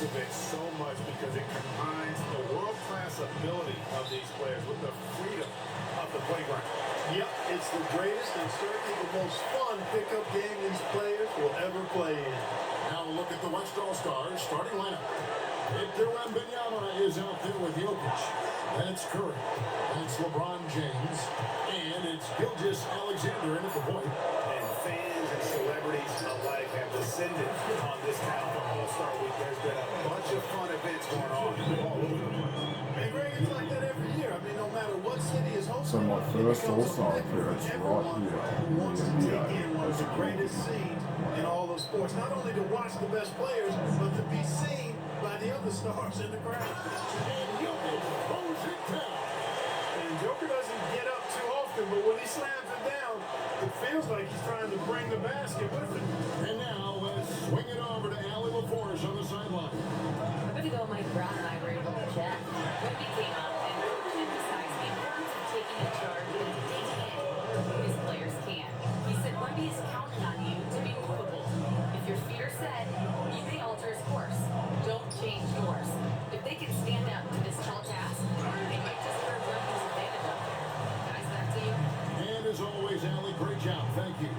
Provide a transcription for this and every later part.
of it so much because it combines the world-class ability of these players with the freedom of the playground. Yep, it's the greatest and certainly the most fun pickup game these players will ever play in. Now look at the West All-Stars starting lineup. Victor Wembanyama is out there with Jokic. And it's Curry. And it's LeBron James. And it's Gilgeous Alexander in at the point. And fans and celebrities alike have descended on this Calvin All-Star Week. There's been a bunch of fun events going on all over the place. And Greg, it's like that every year. I mean, no matter what city is hosting, So my first All-Star appearance right everyone here who wants to in the take in one of the NBA. greatest scenes in all of sports. Not only to watch the best players, but to be seen by the other stars in the crowd. And Jokic throws it down. And Joker doesn't get up too often, but when he slams it down, it feels like he's trying to bring the basket with him. And now let's swing it over to Allie LaForge on the sideline. A bit ago, Mike Brown and I were able to chat. Wemby came out and emphasized the importance of taking in charge and digging in when his players can. He said Wemby is counting on you to be movable. If your feet are set, you may alter his course. Don't change yours. If they can stand up to this tall task, they might just serve Wemby's advantage up there. Guys, back to you. And as always, Allie, great job. Thank you.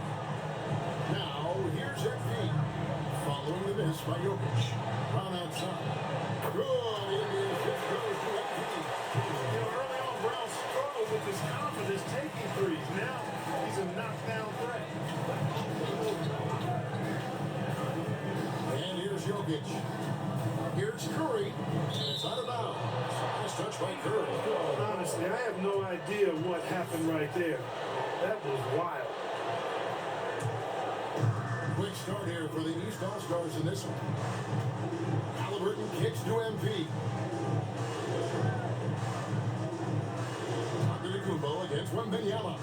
Now, here's Embiid. Following the miss by Jokic. Brown outside. Good. It is just goes to Embiid. You know, early on, Brown struggled with his confidence taking threes. Now, he's a knockdown threat. And here's Jokic. Here's Curry. And it's out of bounds. Nice touch by Curry. Honestly, I have no idea what happened right there. That was wild. Quick start here for the East All-Stars in this one. Halliburton kicks to MP. Antetokounmpo against Wembanyama.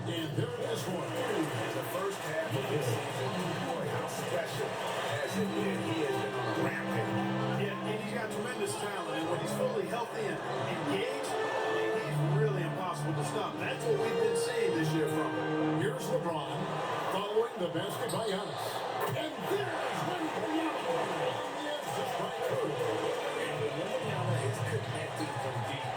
And there it is for him. In the first half of this season, boy, how special has it been. He has been on a rampage. Yeah, and he's got tremendous talent. And when he's fully healthy and engaged, he's really impossible to stop. That's what we've been seeing this year from him. Here's LeBron following the basket by Giannis. And there's Wembanyama on the edge just by Curry. And when Wembanyama is connecting from deep,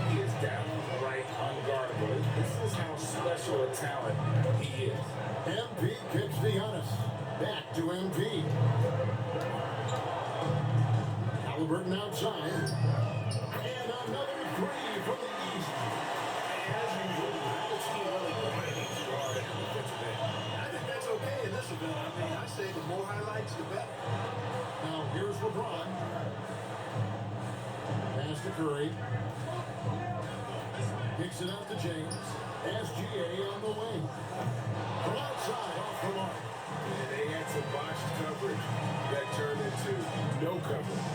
he is downright unguardable. This is how special a talent he is. MP kicks to Giannis. Back to MP. Halliburton outside. And another three from the East. As usual, the team really grinding hard at the defensive end. I think that's okay in this event. I mean, I say the more highlights, the better. Now here's LeBron. Pass to Curry. Kicks it out to James. SGA on the wing. From outside, off the mark. And they had some botched coverage that turned into no coverage.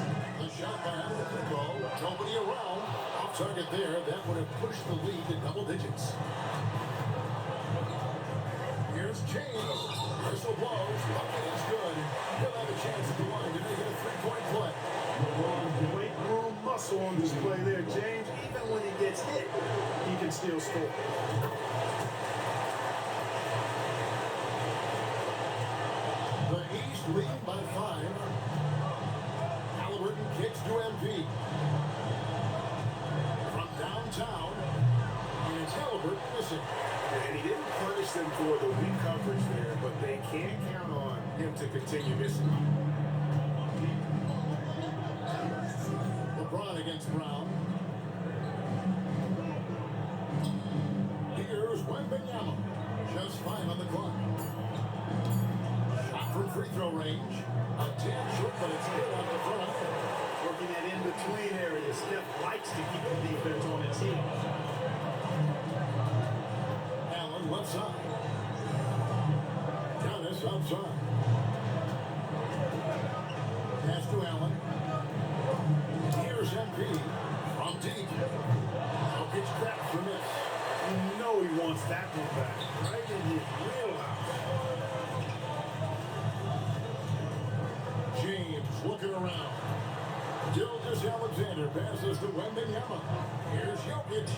The shot by Antetokounmpo. Nobody around. Off target there. That would have pushed the lead to double digits. Here's James. Whistle blows. Bucket is good. He'll have a chance at the line to make it a three-point play. Weight room muscle on display there, James. Even when he gets hit, he can still score. The East lead by 5. Halliburton kicks to MP. From downtown, and it's Halliburton missing. And he didn't punish them for the weak coverage there, but they can't count on him to continue missing. LeBron against Brown. Here's Wembanyama. Just 5 on the clock. Shot from free throw range. A tad short, but it's good on the front end. Working that in-between area. Steph likes to keep the defense on its heels. Allen left side. Giannis outside. Pass to Allen. Here's MP. From deep. Jokic grabs for miss. You know he wants that one back. Right in his wheelhouse. James looking around. Gilgeous Alexander passes to Wembanyama. Here's Jokic.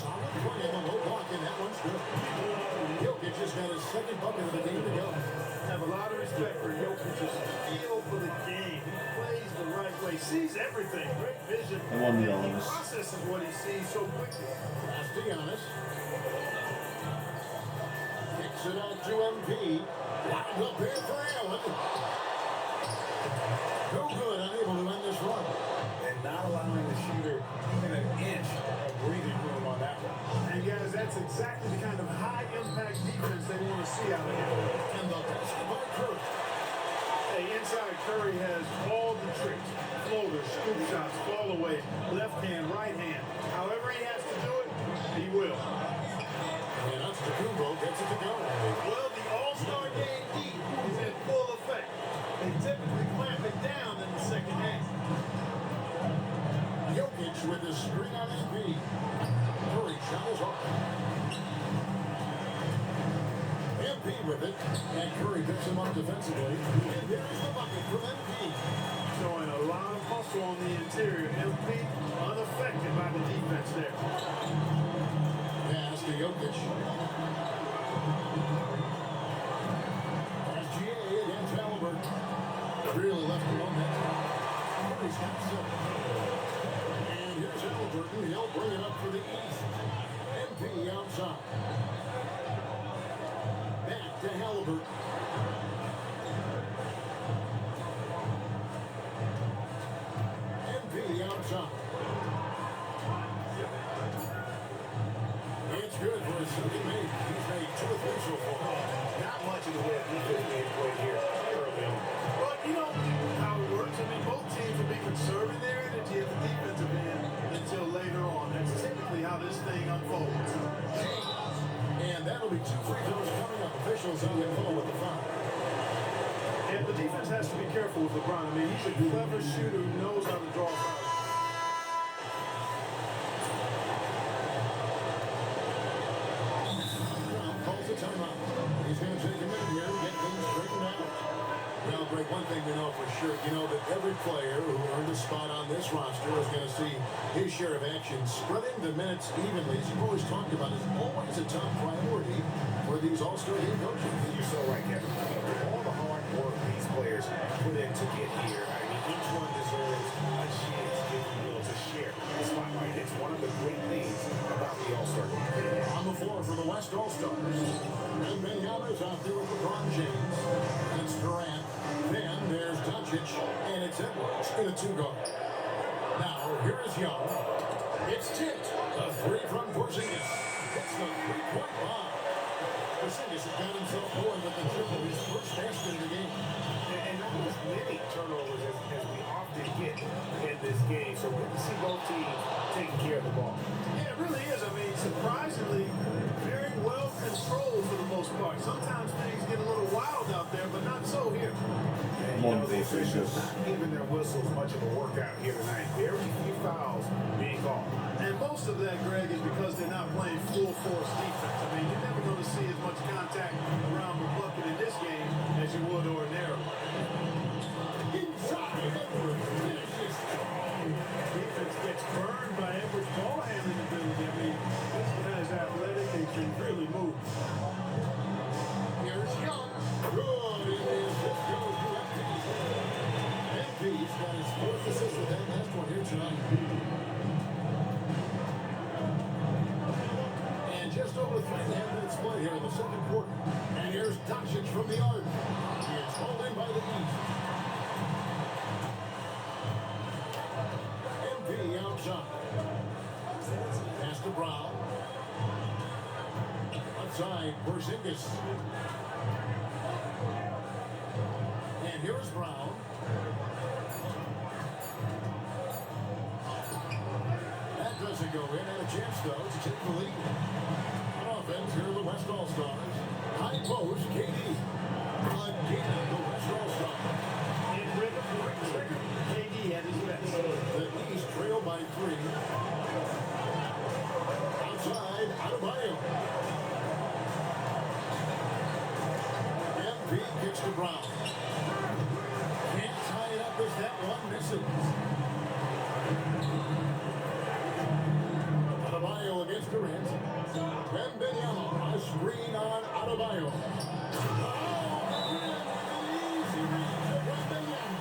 Solid play in the low block, and that one's good. Jokic has got his second bucket of the game to go. Have a lot of respect for Jokic's feel for the game. sees everything. Great vision. I won the And he Giannis. processes what he sees so quickly. Pass to Giannis. Kicks it out to MP. Winds up here for Allen. No good, unable to end this run. And not allowing the shooter even an inch of breathing room on that one. And guys, that's exactly the kind of high-impact defense they want to see out of him. And the basket by Curry. Hey, inside Curry has all the tricks. Floaters, scoop shots, fall away, left hand, right hand. However he has to do it, he will. And Antetokounmpo gets it to go. Well, the All-Star game heat is in full effect. They typically clamp it down in the second half. Jokic with his screen on MP. Curry shot is off. MP with it. And Curry picks him up defensively. And there's the bucket from MP. Showing a lot of hustle on the interior. MP unaffected by the defense there. Pass to Jokic. SGA against Halliburton. Really left him on that. Curry's got 7. And here's Halliburton. He'll bring it up for the East. MP outside. Back to Halliburton. MP outside. It's good for his second make. He's made 2 or 3 so far. Not much in the way of defense being played here early on. But you know how it works. I mean, both teams will be conserving their energy at the defensive end until later on. That's typically how this thing unfolds. And that'll be 2 free throws coming up. Officials on the call with the foul. And the defense has to be careful with LeBron. I mean, he's a clever shooter who knows how to draw fouls. Brown calls the timeout. He's going to take a minute here and get things straightened out. Well, Greg, one thing we know for sure, you know that every player who earned a spot on this roster is going to see his share of action. Spreading the minutes evenly, as you've always talked about, is always a top priority for these All-Star game coaches. You're so right, Kevin. All the hard work these players put in to get here, I mean, each one deserves a chance, if you will, to share the spotlight. It's one of the great things about the All-Star game. On the floor for the West All-Stars. And Benyamin's out there with LeBron James. It's Durant. Then there's Doncic. And it's Edwards in a 2-guard. Now, here is Young. It's tipped. A 3 from Porzingis. It's the 3-point bomb. Porzingis had got himself going with the triple. His first basket of the game. And not as many turnovers as we often get in this game. So good to see both teams taking care of the ball. Yeah, it really is. I mean, surprisingly, very well controlled for the most part. Sometimes things get a little wild out there, but not so here. And, One the of those officials things. not giving their whistles much of a workout here tonight. Very few fouls being called. And most of that, Greg, is because they're not playing full force defense. I mean, you're never going to see as much contact around the bucket in this game as you would ordinarily. Inside Edwards. Defense gets burned by Edwards' ball handling ability. I mean, this guy's athletic and can really move. Here's Young. Good. It is just goes to MP. MP's got his 4th assist with that last one here tonight. And just over 3.5 minutes play here in the second quarter. And here's Doncic from the arc. It's hauled in by the East. MP outside. Pass to Brown. Outside, Porzingis. And here's Brown. That doesn't go in. Had a chance, though, to take the lead. On offense, here are the West All-Stars. High post, KD. Again, the West All-Stars. In rhythm, quick trigger. KD at his best. The East trail by 3. Outside, Adebayo. MP kicks to Brown. Can't tie it up as that one misses. Adebayo against Durant. Wembanyama, a screen on Adebayo. Oh, easy read to Wembanyama.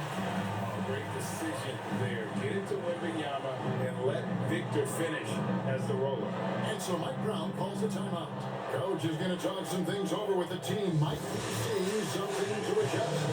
Great decision there finish as the roller. And so Mike Brown calls a timeout. Coach is going to talk some things over with the team. Mike seeing something to adjust.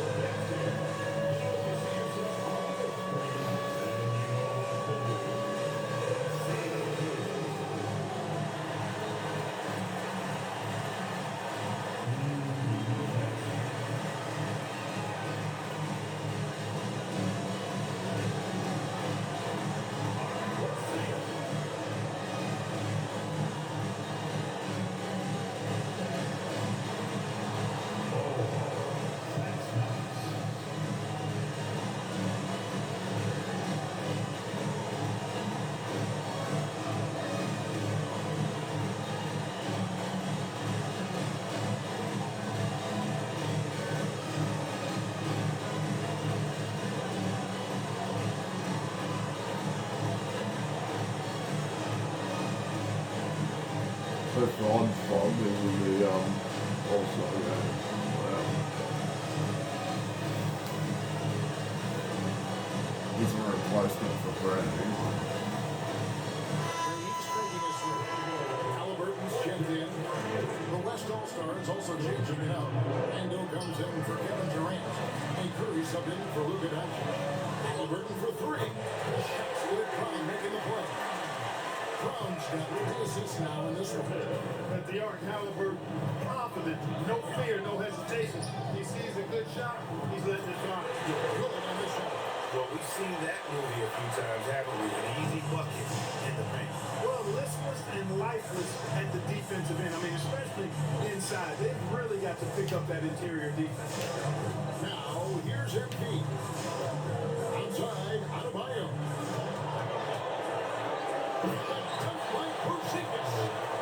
So Ron Fogg is in the also wow. He's a replacement for Brandon. Halliburton's checked in. The West All-Stars also changing it up. Rando comes in for Kevin Durant. And Curry subbed in for Luka Doncic. Halliburton for three. With Brown making the play. Brown's got 3 assists now in this one. At the arc, Halliburton, confident, no fear, no hesitation. He sees a good shot, he's letting it fly. Good on this one. Well, we've seen that movie a few times, haven't we? An easy bucket in the paint. Well, listless and lifeless at the defensive end. I mean, especially inside. They've really got to pick up that interior defense. Now, here's MP. Outside, Adebayo.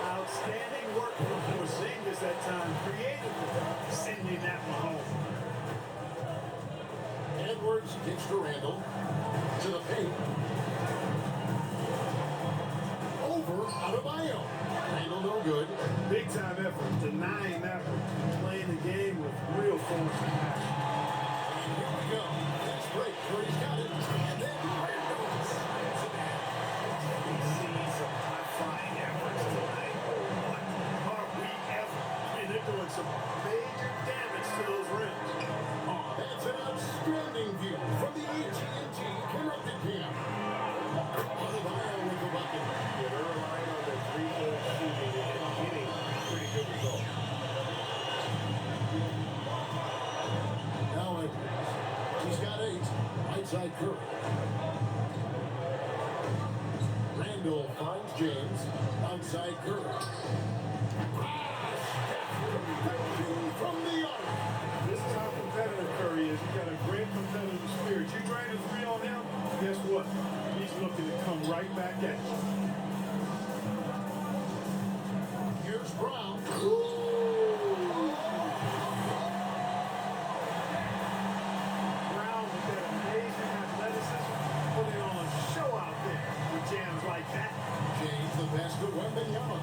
Outstanding work from Porzingis that time, creatively sending that one home. Edwards kicks to Randall. To the paint. Over Adebayo. Randall no good. Big time effort, denying that one, playing the game with real force and passion. And here we go. Next break. Curry's got it. And then Randall slams it in. We see some high-flying efforts tonight. What are we ever? I mean, they're doing some major damage to those rims. That's an outstanding view from the AT&T Connected Cam. Adebayo with the bucket. Yeah, they're relying on their three-point shooting and getting pretty good results. Now Edwards. He's got 8. Right side Curry. Randall finds James. Outside Curry. From the arc. This is how competitive Curry is. He's got a great competitive spirit. You drain a three on him, guess what? He's looking to come right back at you. Here's Brown. Brown with that amazing athleticism, putting on a show out there with jams like that. James the pass to Wembanyama.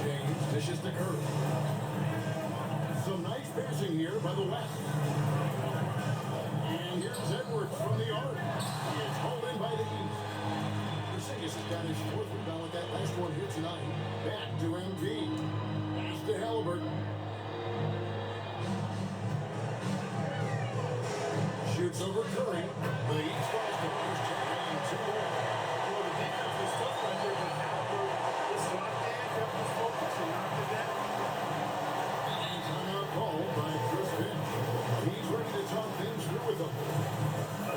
James dishes to Curry. Some nice passing here by the West. And here's Edwards from the arc. It's hauled in by the East. Porzingis has got his 4th rebound with that last one here tonight. Back to MP. Pass to Halliburton. Shoots over Curry. The East All-Stars checking in 2 more. Well, the defense was tough right there, but Halliburton was locked in, kept his focus, and knocked it down. And timeout called by Chris Finch. He's ready to talk things through with them.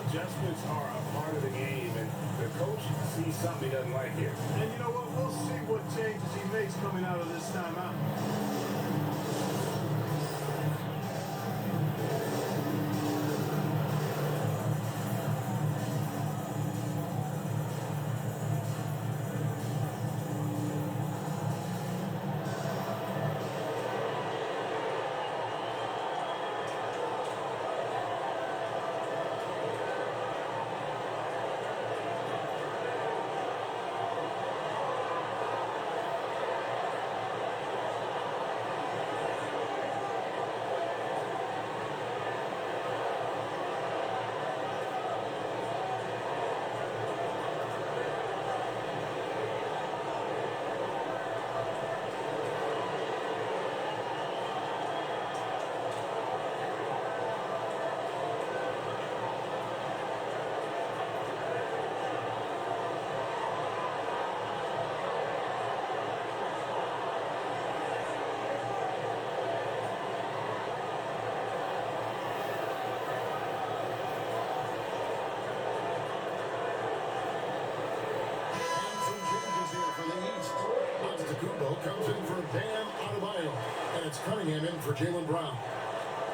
Adjustments are a part of the game, and the coach sees something he doesn't like here. And you know what? We'll see what changes he makes coming out of this timeout. Antetokounmpo comes in for Bam Adebayo, and it's Cunningham in for Jaylen Brown.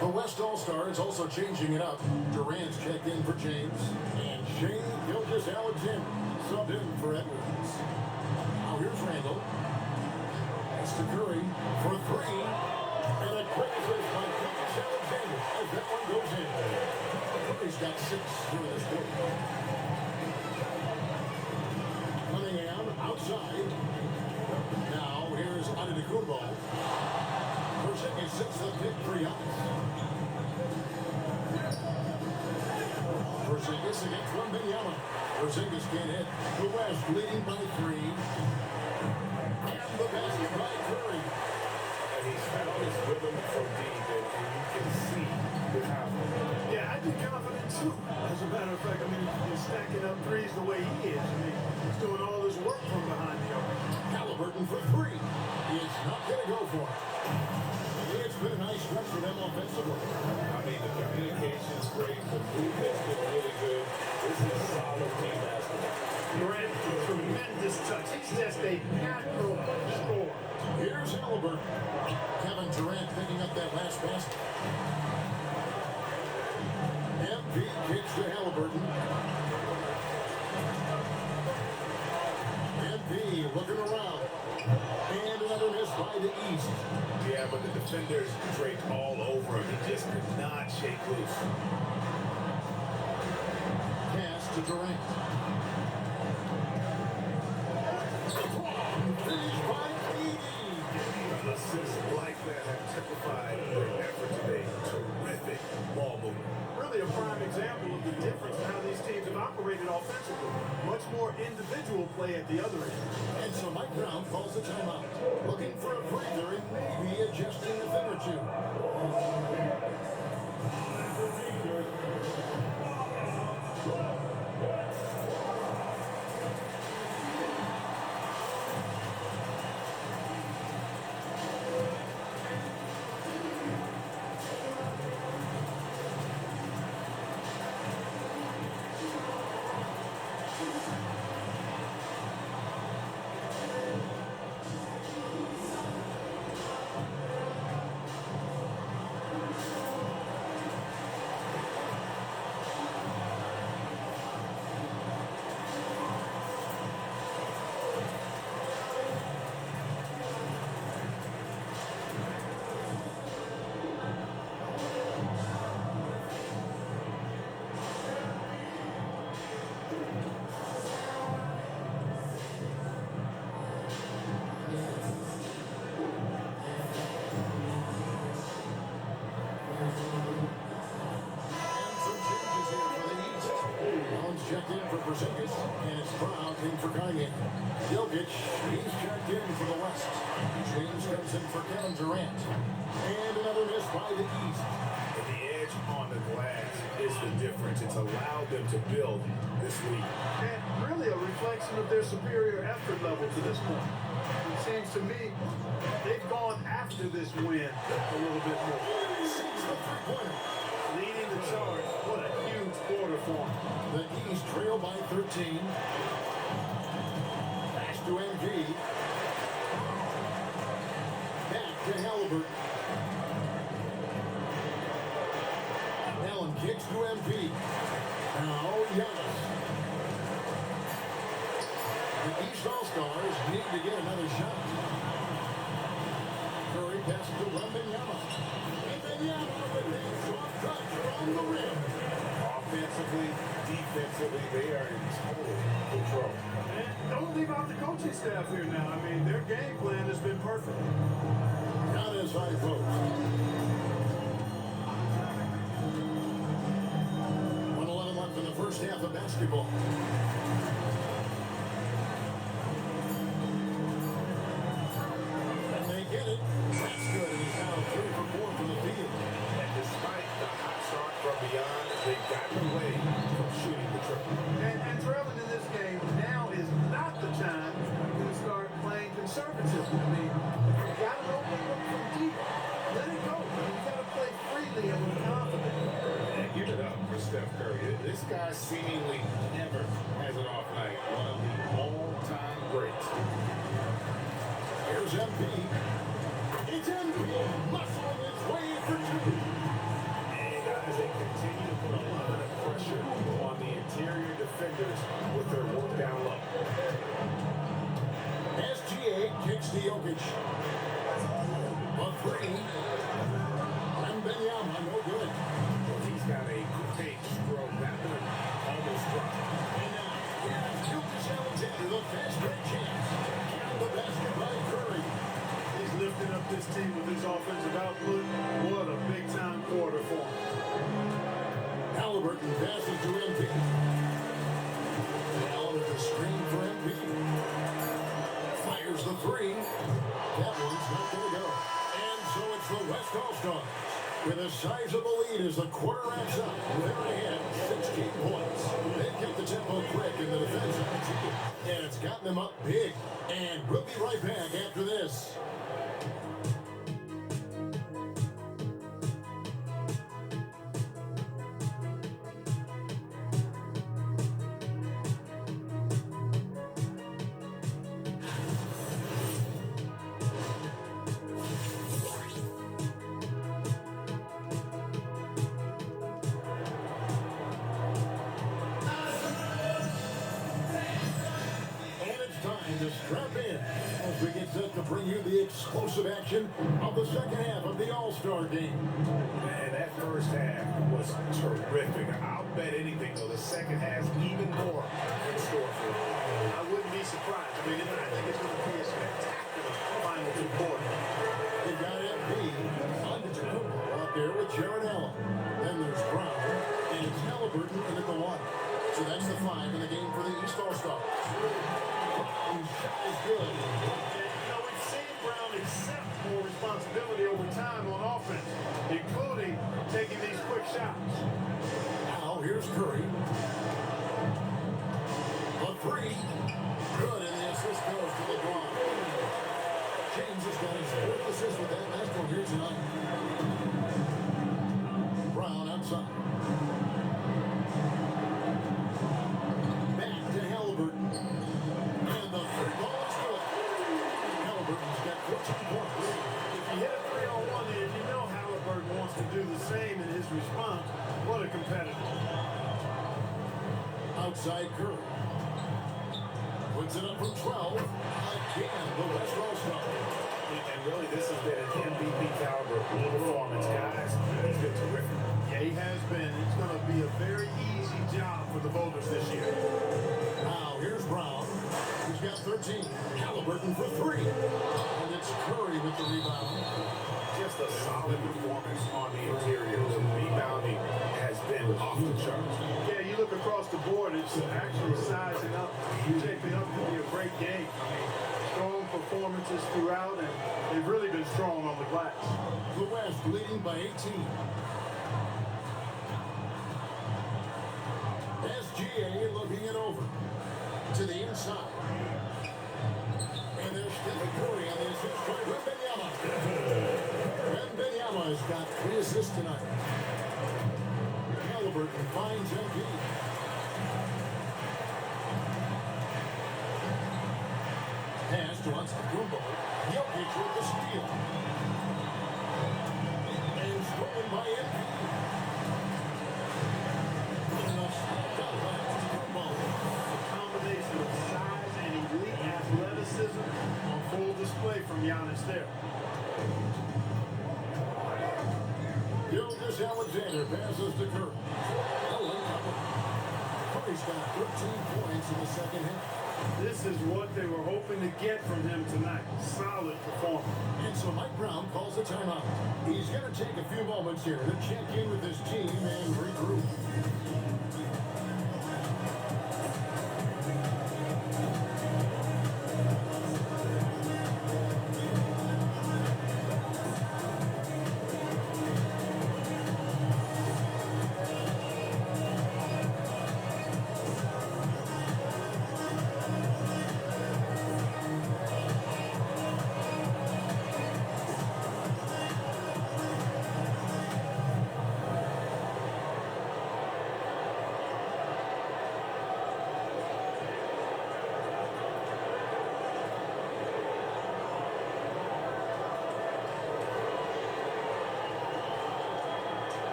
The West All-Stars also changing it up. Durant's checked in for James, and Shane Gilgeous-Alexander subbed in for Edwards. Now here's Randall. That's to Curry for three, and a quick assist by Gilgeous-Alexander as that one goes in. Curry's got 6 through this quarter. Cunningham outside. Now here's Antetokounmpo. Porzingis sits the pick for Giannis. Porzingis against Wembanyama. Porzingis can't hit. The West leading by 3. And the basket by Curry. And he's found his rhythm from deep, and you can see the confidence. Yeah, I'd be confident too. As a matter of fact, I mean, he's stacking up threes the way he is. I mean, he's doing all his work from behind the arc. Halliburton for 3. He's not going to go for it. It's been a nice stretch for them offensively. I mean, the communication's great. The movement's been really good. This is solid team basketball. Durant, tremendous touch. He's just a natural scorer. Here's Halliburton. Kevin Durant picking up that last basket. MP kicks to Halliburton. MP looking around. And another miss by the East. Yeah, but the defenders draped all over him. He just could not shake loose. Pass to Durant. Finished by KD. Assists like that have typified their effort today. Terrific ball movement. Really a prime example of the difference in how these teams have operated offensively. Much more individual play at the other end. And so Mike Brown calls the timeout. Looking for a breather and maybe adjusting a thing or two. Checked in for Porzingis, and it's Brown in for Cunningham. Jokic, he's checked in for the West. James comes in for Kevin Durant. And another miss by the East. And the edge on the glass is the difference. It's allowed them to build this week. And really a reflection of their superior effort level to this point. It seems to me they've gone after this win a little bit more. Sees the three-pointer. Leading the charge. What a huge quarter for him. The East trail by 13. Pass to MG. Back to Halliburton. Allen kicks to MP. Now Giannis. The East All-Stars need to get another shot. Curry passes to Wembanyama. Wembanyama with a soft touch on the rim. Offensively, defensively, they are in total control. And don't leave out the coaching staff here now. I mean, their game plan has been perfect. Not as high post. 1:11 left in the first half of basketball. And they get it. That's good. He's now 3 for 4 from the field. And despite the hot start from beyond, they got away from shooting the triple. And trailing in this game, now is not the time to start playing conservative. I mean, if you got an open look from deep, let it go. You got to play freely and with confidence. And give it up for Steph Curry. This guy seemingly never has an off night. One of the all-time greats. Here Here's MP. It's MP muscling his way for two. And guys, they continue to put a lot of pressure on the interior defenders with their work down low. SGA kicks to Jokic. A three. Wembanyama, no good. He's got a great stroke. That one almost dropped. And now, here's Gilgeous Alexander, the fast break chance. Count the basket by Curry. He's lifting up this team with his offensive output. What a big-time quarter for him. Halliburton passes to MP. Allen with the screen for MP. Fires the three. That one's not going to go. And so it's the West All-Stars with a sizable lead as the quarter wraps up. They're ahead 16 points. They've kept the tempo quick in the defensive team, and it's gotten them up big. And we'll be right back after this. To strap in as we get set to bring you the explosive action of the second half of the All-Star game. Man, that first half was terrific. I'll bet anything, though, the second half even more in store for them. I wouldn't be surprised. I mean, I think it's going to be a spectacular final two quarters. They've got MP on the Antetokounmpo out there with Jaron Allen. Then there's Brown, and it's Halliburton in at the one. So that's the five in the game for the East All-Stars. Brown's shot is good. And, we've seen Brown accept more responsibility over time on offense, including taking these quick shots. Now here's Curry. A three. Good, and the assist goes to LeBron. James has got his fourth assist with that last one here tonight. Brown outside. Back to Halliburton. And the three ball is good. Halliburton's got 14 points. If you hit a 3-on-1 there, you know Halliburton wants to do the same in his response. What a competitor. Outside Curry. Puts it up from 12. Again, the West All-Star. And really, this has been an MVP caliber performance, guys. He's been terrific. Yeah, he has been. It's going to be a very easy job for the voters this year. Now, here's Brown. He's got 13. Halliburton for three. And it's Curry with the rebound. Just a solid performance on the interior. The rebounding has been off the charts. Yeah, you look across the board, it's actually sizing up, shaping up to be a great game. I mean, strong performances throughout, and they've really been strong on the glass. The West leading by 18. SGA looking it over to the inside. And there's Stephen Curry on the assist by Wembanyama. Wembanyama has got 3 assists tonight. Halliburton finds MP. Pass to Antetokounmpo. Jokic with the steal. And stolen by MP. And a shot by Antetokounmpo. A combination of size and elite athleticism on full display from Giannis there. Gilgeous Alexander passes to Curry. Allen covered. Curry's got 13 points in the second half. This is what they were hoping to get from him tonight. Solid performance. And so Mike Brown calls a timeout. He's going to take a few moments here to check in with his team and regroup.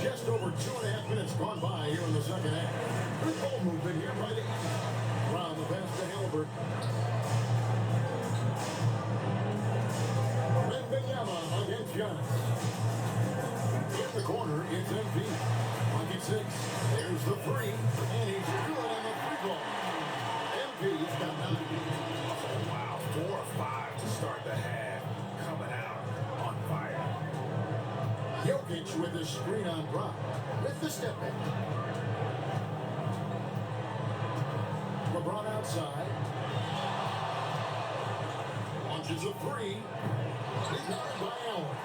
Just over 2.5 minutes gone by here in the second half. Good ball movement here by the East. Brown the pass to Halliburton. Wembanyama against Giannis. In the corner, it's MP. Pocket 6. There's the three. And he's good on the free ball. MP's got 9. Wow, 4 or 5 to start the half. Coming out on fire. Jokic with the screen on Brown. With the step back. LeBron outside. Launches a three. Rebounded by Allen.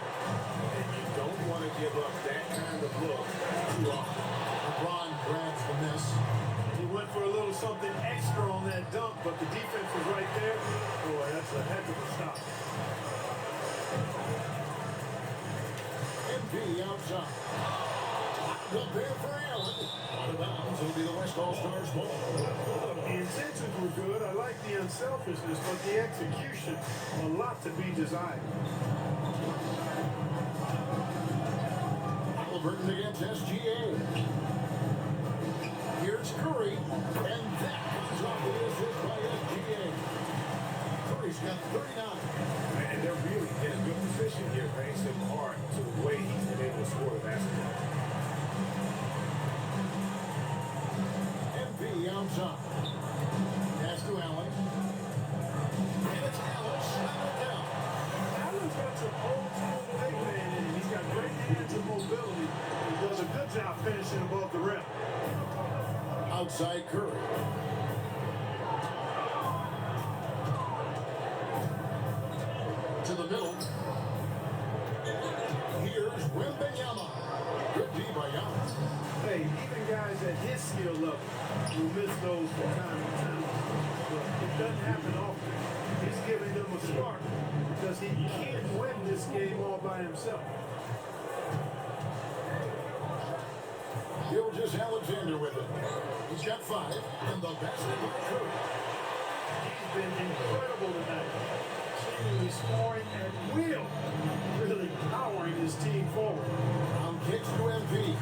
And you don't want to give up that kind of look too often. LeBron grabs the miss. He went for a little something extra on that dunk, but the defense was right there. Boy, that's a heck of a stop. MP outside. Up there for Allen. Out of bounds. It'll be the West All-Stars ball. The intentions were good. I like the unselfishness, but the execution, a lot to be desired. Halliburton against SGA. Here's Curry, and that comes off the assist by SGA. Curry's got 39. And they're really in a good position here, thanks in part to the way he's been able to score the basketball. MP outside. Pass to Allen. And it's Allen slammed down. Allen's got some old school big man in him. He's got great hands and mobility. He does a good job finishing above the rim. Outside Curry. To the middle. Here's Wembanyama. Good D by Giannis. Hey, even guys at his skill level will miss those from time to time. But it doesn't happen often. He's giving them a spark because he can't win this game all by himself. Gilgeous Alexander with it. He's got 5, and the basket by Curry. He's been incredible tonight. Seemingly scoring at will. Really powering his team forward. Brown kicks to MP.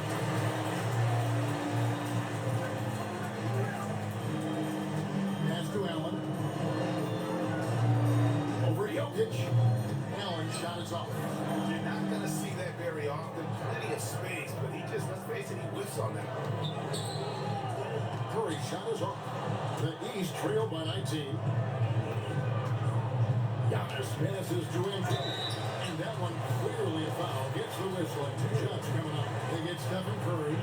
Pass to Allen. Over Jokic. Allen shot is off. You're not going to see that very often. Plenty of space, but he just, let's face it, he whiffs on that. Curry shot is off. The East trail by 19. Giannis passes to MP. And that one clearly a foul. Gets the whistle and 2 shots coming up. They get Stephen Curry.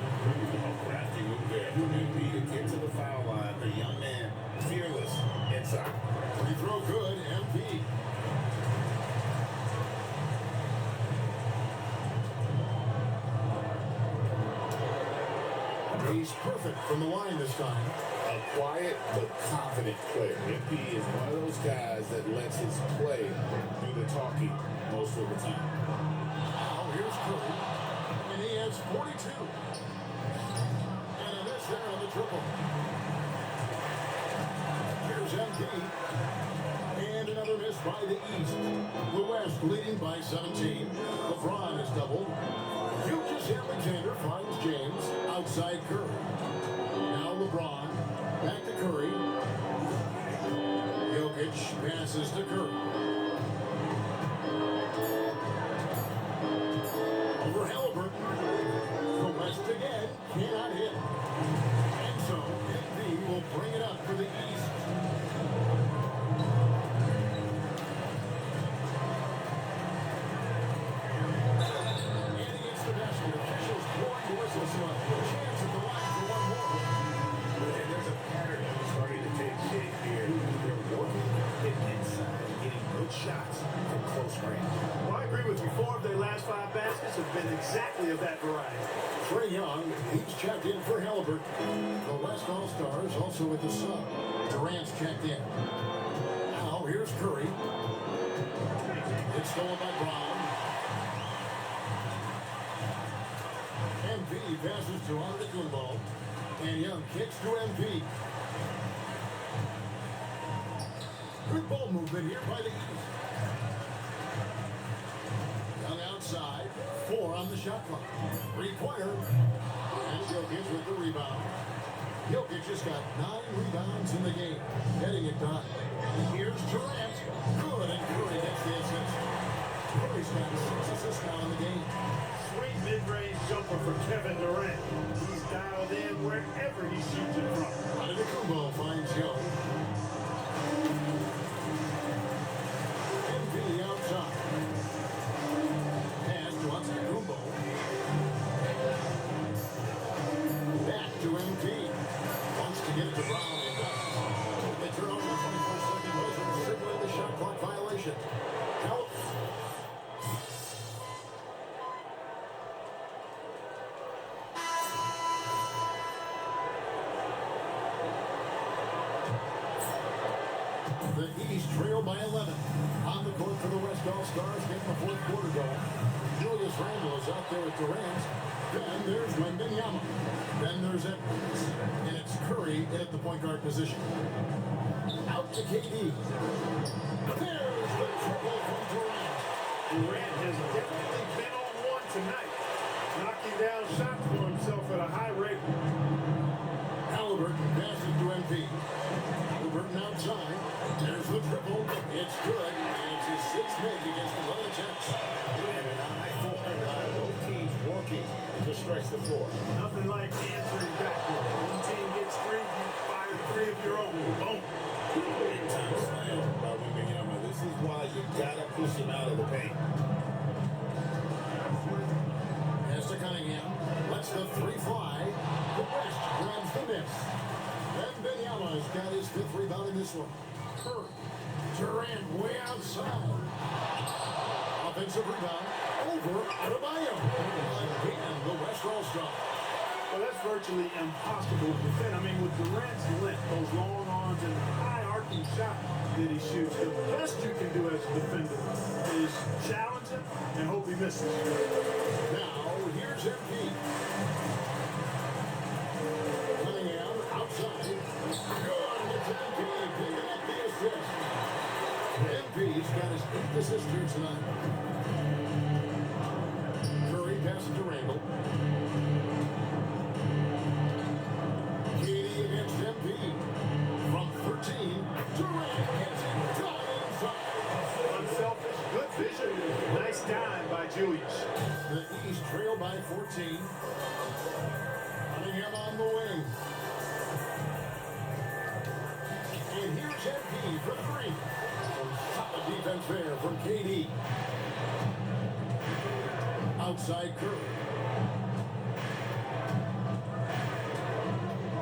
Crafty move there. Who need me to get to the foul line? The young man, fearless inside. Free throw good. MP. He's perfect from the line this time. A quiet but confident player. MP is one of those guys that lets his play do the talking most of the time. Now here's Curry, and he has 42. And a miss there on the triple. Here's MP, and another miss by the East. The West leading by 17. LeBron is doubled. Gilgeous Alexander finds James outside Curry. Now LeBron back to Curry. Jokic passes to Curry. Over Halliburton. The West again cannot hit. And so MP will bring it up for the East. And he gets the basket. Officials blowing the whistle. So a chance at the line for one more. And there's a pattern starting to take shape here. They're working it inside, getting good shots from close range. Well, I agree with you. 4 of their last 5 baskets have been exactly of that variety. Trae Young, he's checked in for Halliburton. The West All-Stars also with the sub. Durant's checked in. Now here's Curry. It's stolen by Brown. MP passes to Antetokounmpo. And Young kicks to MP. Good ball movement here by the East. Young outside. 4 on the shot clock. 3-pointer. And Jokic with the rebound. Jokic just got 9 rebounds in the game. Getting it done. Here's Durant. Good, and Curry gets the assist. Curry's got 6 assists now in the game. Sweet mid-range jumper for Kevin Durant. He's dialed in wherever he shoots it from. Antetokounmpo finds Young. MV outside. Pass to Antetokounmpo. Back to MV. Wants to get it to Brown and doesn't. They turn over the 24-second buzzer, signaling the shot clock violation. Helps. The East trail by 11. On the court for the West All-Stars, getting the fourth quarter going. Julius Randle is out there with Durant. Then there's Wembanyama. Then there's Edwards. And it's Curry at the point guard position. Out to KD. There's the triple from Durant. Durant has definitely been on one tonight, knocking down shots for himself at a high rate. Halliburton passes to MP. Halliburton outside. There's the triple. It's good. And it's his 6th make against the Celtics. And an eye for an eye. Both teams working to stretch the floor. Nothing like answering back. One team gets 3, you fire 3 of your own. Boom. Big time slam by Wembanyama. This is why you gotta push him out of the paint. Pass to Cunningham. Lets the 3 fly. The West grabs the miss. Wembanyama's got his 5th rebound in this one. Curry. Durant way outside. Offensive rebound. Over Adebayo. Again, the West All-Star. Well, that's virtually impossible to defend. I mean, with Durant's length, those long arms, and the high arcing shot that he shoots, the best you can do as a defender is challenge him and hope he misses. Now, here's MP. Cunningham outside. Good. It's MP picking up the assist. MP's got his 8th assist here tonight. Curry passes to Randle. KD against MP. From 13, Durant gets it done inside. Unselfish, good vision. Nice dime by Julius. The East trail by 14. Cunningham on the wing. And here's MP for 3. Some solid defense there from KD. Outside Curry.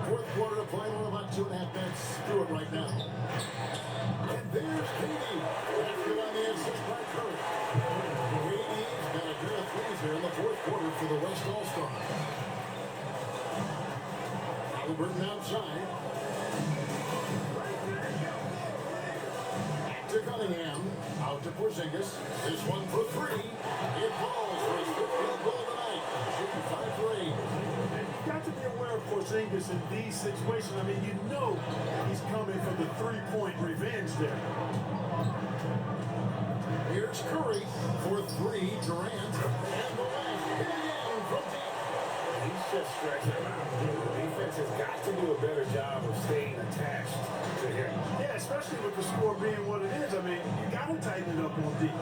Fourth quarter to play. We're about 2.5 minutes through it right now. And there's KD. That's good on the assist by Curry. KD's got a pair of 3s here in the fourth quarter for the West All-Star. Halliburton outside. Back to Cunningham. Out to Porzingis. This one for 3. It falls for his 15th goal of the night. Shooting 5 for 8. You've got to be aware of Porzingis in these situations. I mean, you know he's coming for the 3-point revenge there. Here's Curry for 3. Durant. And the last hit again from deep. He's just stretching him out. The defense has got to do a better job of staying attached to him. Yeah, especially with the score being what it is. I mean, you got to tighten it up on deep.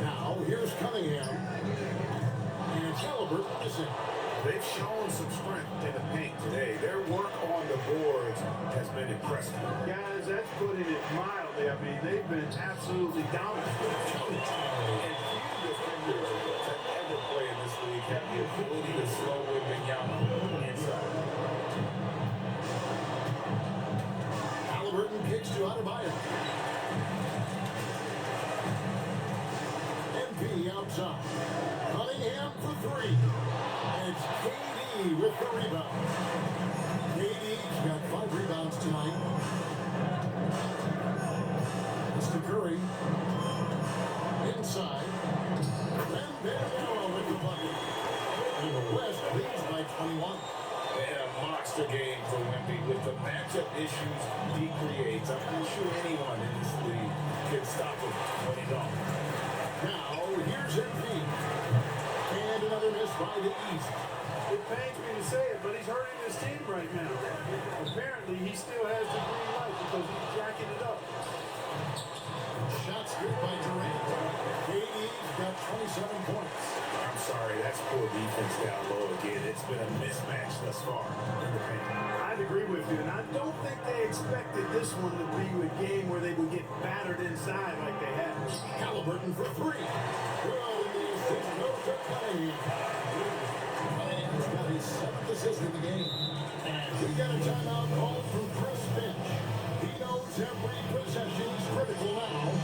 Now, here's Cunningham. And Halliburton missing. They've shown some strength in the paint today. Their work on the boards has been impressive. Guys, that's putting it mildly. I mean, they've been absolutely dominant. And few defenders to ever play in this league have the ability to slow Wembanyama inside. Halliburton kicks to Adebayo. MP outside. Cunningham for 3. And it's KD with the rebound. KD's got 5 rebounds tonight. Mr. Curry. Inside. Wembanyama with the bucket. And the West leads by 21. And a monster game for Wemby with the matchup issues he creates. I'm not sure anyone in this league can stop him when he's on. Now, here's MP. missed by the East. It pains me to say it, but he's hurting his team right now. Apparently, he still has the green light because he's jacking it up. Shots good by Durant. KD's got 27 points. I'm sorry, that's poor defense down low again. It's been a mismatch thus far in the paint. I'd agree with you, and I don't think they expected this one to be a game where they would get battered inside like they have. Halliburton for three. Well, the assist goes to Cunningham. Cunningham's got his 7th assist in the game. And we got a timeout called from Chris Finch. He knows every possession is critical now.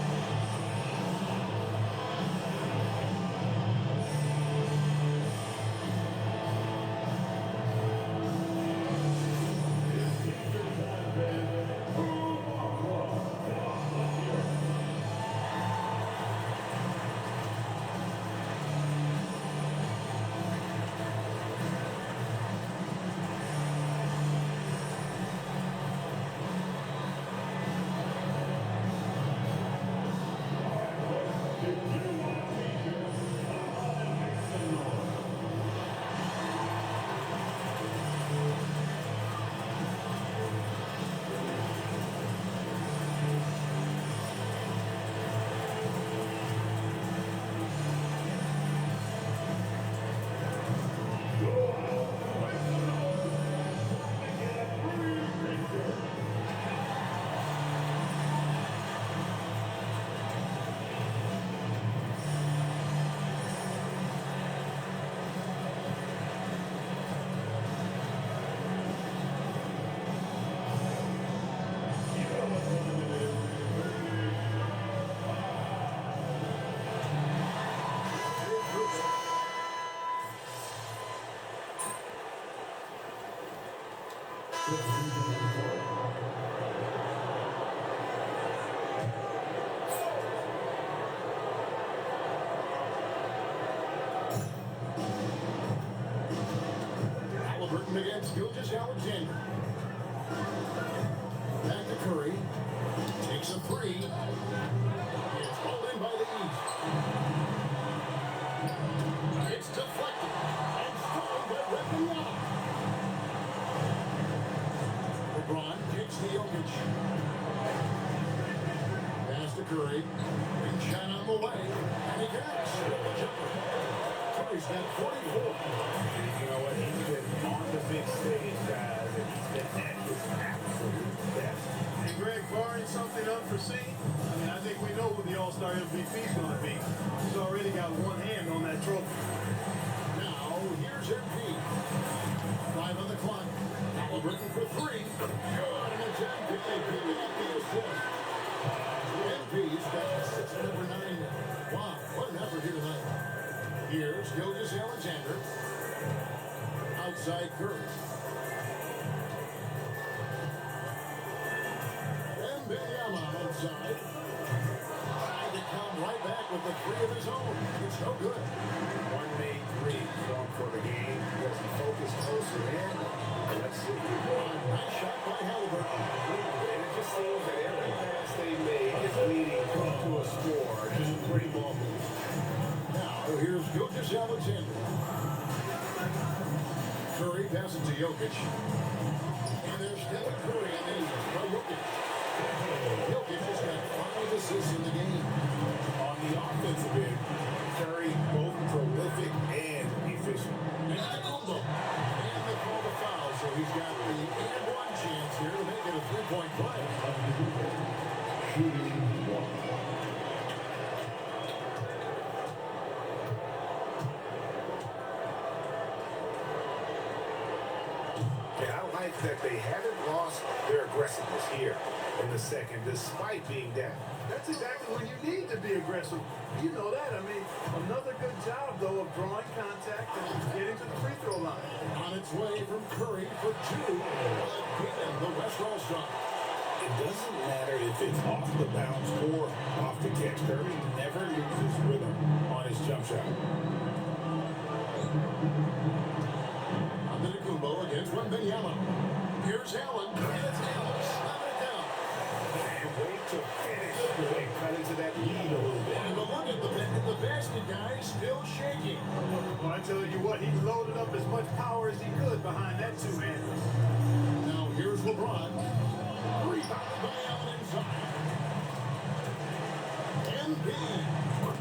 Halliburton against Gilgeous-Alexander. Back to Curry. Takes a three. It's pulled in by the East. It's deflected and stolen by Wembanyama. LeBron kicks to Jokic. Pass to Curry. Big shot on the way. And he connects with the jumper. Curry's got 44. You know what? He's been on the big stage, guys, and he's been at his absolute best. And Greg, barring something unforeseen, I mean, I think we know who the All-Star MVP is going to be. He's already got one hand on that trophy. Now, here's MP. 5 on the clock. Halliburton for three. Good, and it's MP picking up the assist. MP's got assist number 9. Wow, what an effort here tonight. Here's Gilgeous-Alexander. Outside Curry. Wembanyama outside. Trying to come right back with the three of his own. It's no good. One made three going for the game. Does he focus closer in? Let's see. Nice shot by Halliburton. And it just seems that every pass they made is leading to a score. Just a great ball move. Now, here's Gilgeous-Alexander. Curry passes to Jokic. And there's still Curry on the by Jokic. Jokic has got 5 assists in the game. On the offensive end, Curry both prolific and efficient. And Kumbo. And they call the foul, so he's got the and-one chance here to make it a 3-point play. Shooting one. And I like that they haven't lost their aggressiveness here in the second, despite being down. That's exactly when you need to be aggressive. You know that. I mean, another good job, though, of drawing contact and getting to the free throw line. On its way from Curry for 2. Again, the West All-Star. It doesn't matter if it's off the bounce or off the catch. Curry never loses rhythm on his jump shot. Antetokounmpo against Wembanyama. Here's Allen, and it's Allen slamming it down. And wait to finish. They cut into that lead a little bit. And the look at the basket rested guy still shaking. Well, I tell you what, he loaded up as much power as he could behind that two-hander. Now here's LeBron. Rebounded by Allen inside. Embiid.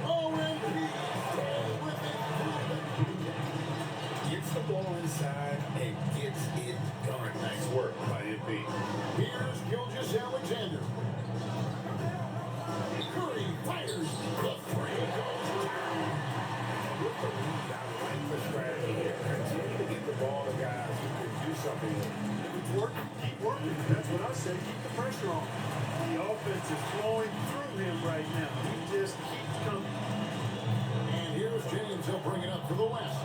Oh, Embiid. Stay with it. Gets the ball inside and gets it done. Nice work by Embiid. Here's Gilgeous Alexander. Curry fires. The three goes down. With the lead, I like the strategy here. Continue to get the ball to guys who can do something with it. It's working. Keep working. That's what I say. Keep the pressure on. The offense is flowing through him right now. He just keeps coming. And here's James. He'll bring it up for the West.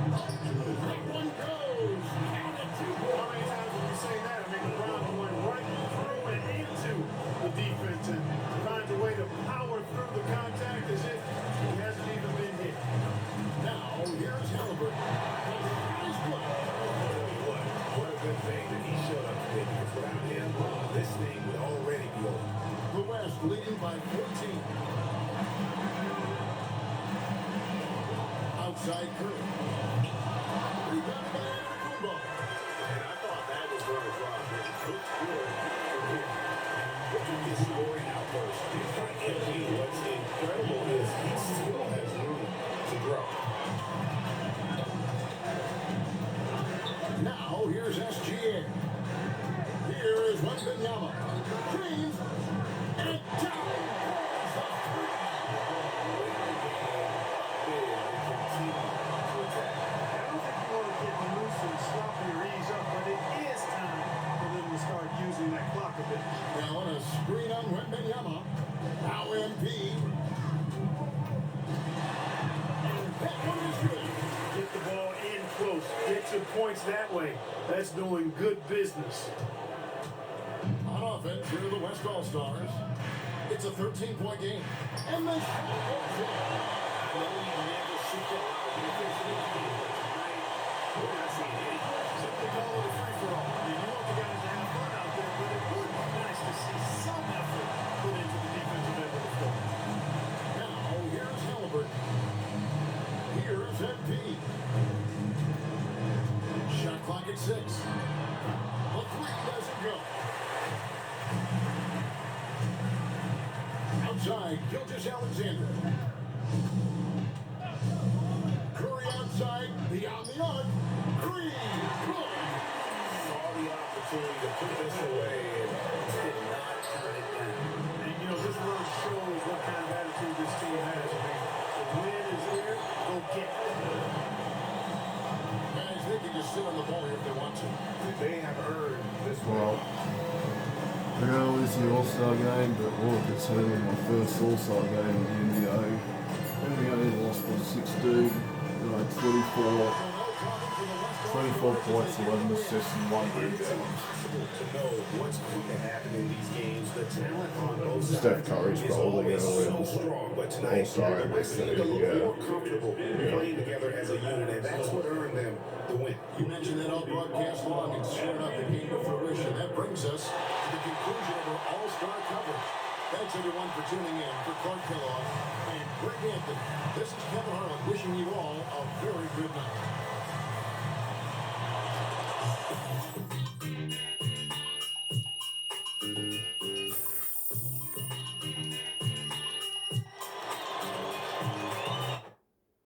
That one goes. Count it two. How many times have we seen that? I mean, LeBron went right through and into the defense and finds a way to power through the contact as if he hasn't even been hit. Now here's Halliburton. Nice play. I'll tell you what a good thing that he showed up today, because without him, this thing would already be over. The West leading by 14. Outside Curry. Rebounded by Antetokounmpo. And I thought that was going to drop. It looked good from here. Look at his scoring outburst. By Embiid, what's incredible is he still has room to grow. Now here's SGA. Here is Wembanyama. James. And down. I don't think you want to get loose and sloppy or ease up, but it is time for them to start using that clock a bit. Now on a screen on Wembanyama. Now Embiid. And that one is good. Get the ball in close. Get your points that way. That's doing good business. On offense, here are the West All-Stars. It's a 13-point game. And the shot goes in. I know you never shoot that out. You can shoot it here. We're not seeing any. Simply call it a free-for-all. I mean, you want the guys to have fun out there, but it would be nice to see some effort put into the defensive end of the floor. Now, here's Halliburton. Here's Embiid. Shot clock at 6. The three doesn't go. Outside, Gilgeous Alexander. Curry outside, beyond the arc. Green, good. Saw the opportunity to put this away and did not turn it down. And, you know, this really shows what kind of attitude this team has. I mean, the win is here. Go get it. Guys, they can just sit on the ball here if they want to. They have earned this Well, win. they're going to lose the All-Star game, but look, it's only my first All-Star game in the NBA. NBA lost by 16, 24 points, 11 assists, and 1 rebound. Impossible to know what's going to happen in these games. The talent on both sides Steph Curry's is probably always gonna so win. strong, but tonight All-Star they MVP, seemed a little yeah. more comfortable playing together as a unit, and that's what earned them the win. You mentioned that all broadcast long, and sure enough, it came to fruition. That brings us to the conclusion of our All-Star coverage. Thanks, everyone, for tuning in. For Clark Kellogg and Greg Anthony, this is Kevin Harlan wishing you all a very good night.